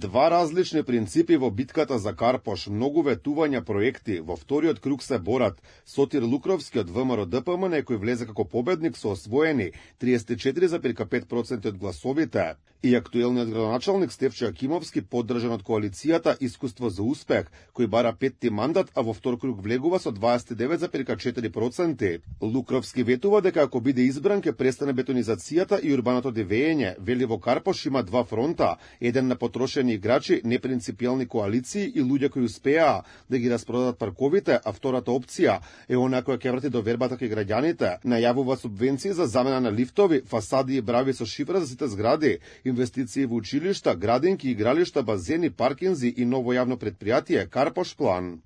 Два различни принципи во битката за Карпош, многу ветувања проекти, во вториот круг се борат. Сотир Лукровски од ВМРО-ДПМН, кој влезе како победник со освоени 34,5% од гласовите, и актуелниот градоначалник Стефчо Јакимовски, поддржан од коалицијата Искуство за успех, кој бара петти мандат, а во втор круг влегува со 29,4%. Лукровски ветува дека ако биде избран ќе престане бетонизацијата и урбаното дивење. Вели во Карпош има два фронта, еден на потрошени играчи, непринципијални коалиции и луѓе кои успеа да ги распродадат парковите, а втората опција е она која ќе врати довербата кај граѓаните. Најавува субвенции за замена на лифтови, фасади и брави со шифра за сите згради, инвестиции во училишта, градинки, игралишта, базени, паркинзи и ново јавно предпријатие Карпош план.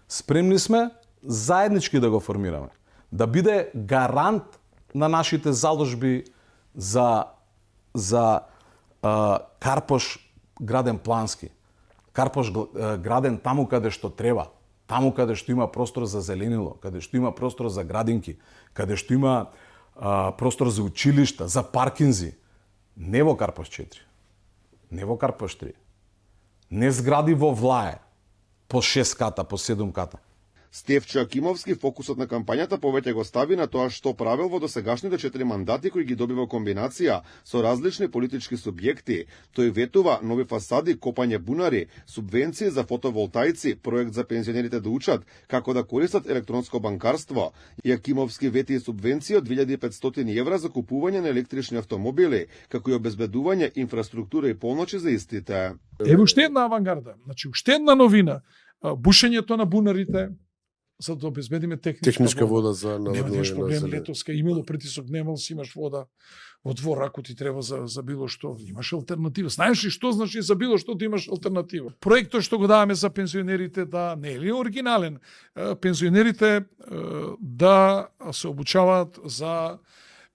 Спремни сме заеднички да го формираме, да биде гарант на нашите заложби за Карпош граден плански. Карпош граден таму каде што треба, таму каде што има простор за зеленило, каде што има простор за градинки, каде што има простор за училишта, за паркинзи. Не во Карпош 4, не во Карпош 3, не згради во Влае, по 6 ката, по 7 ката. Стефчо Јакимовски фокусот на кампањата повеќе го стави на тоа што правил во досегашните 4 мандати кои ги добива комбинација со различни политички субјекти. Тој ветува нови фасади, копање бунари, субвенции за фотоволтаици, проект за пензионерите да учат како да користат електронско банкарство. Јакимовски вети субвенции од 2500 евра за купување на електрични автомобили, како и обезбедување инфраструктура и полночи за истите. Ево уште една авангарда, значи уште една новина, бушењето на бунарите, за да обезбедиме техничка вода за наводнување. Проблем летоска, имало притисок, немал си имаш вода во двор, ако ти треба за било што, имаш алтернатива. Знаеш ли што значи за било што да имаш алтернатива? Проектот што го даваме за пензионерите, да не е ли оригинален? Пензионерите да се обучаваат за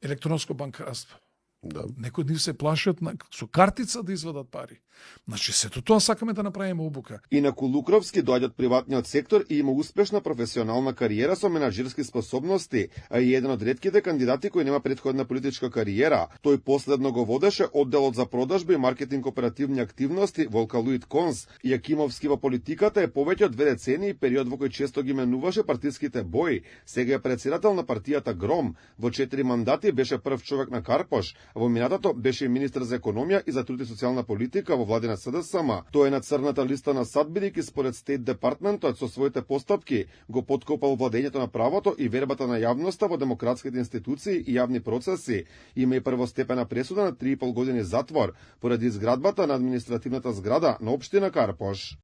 електронско банкарство. Да. Некои од нив се плашат со картица да извадат пари. Значи, сето тоа сакаме да направиме обука. Инаку Лукровски доаѓа од приватниот сектор и има успешна професионална кариера со менаџерски способности, а и еден од ретките кандидати кој нема претходна политичка кариера. Тој последно го водеше одделот за продажби и маркетинг оперативни активности во Алкалоид Конс. Јакимовски во политиката е повеќе од 2 децении, период во кој често ги менуваше партиските бои. Сега е претседател на партијата Гром. Во 4 мандати беше прв човек на Карпош. Во минатото беше и министер за економија и за труд и социјална политика во владе на СДСМ. Тој е на црната листа на САД, бидејќи според Стейт Департментот со своите постапки го поткопал владењето на правото и вербата на јавноста во демократските институции и јавни процеси. Има и првостепена пресуда на 3,5 години затвор поради изградбата на административната зграда на општина Карпош.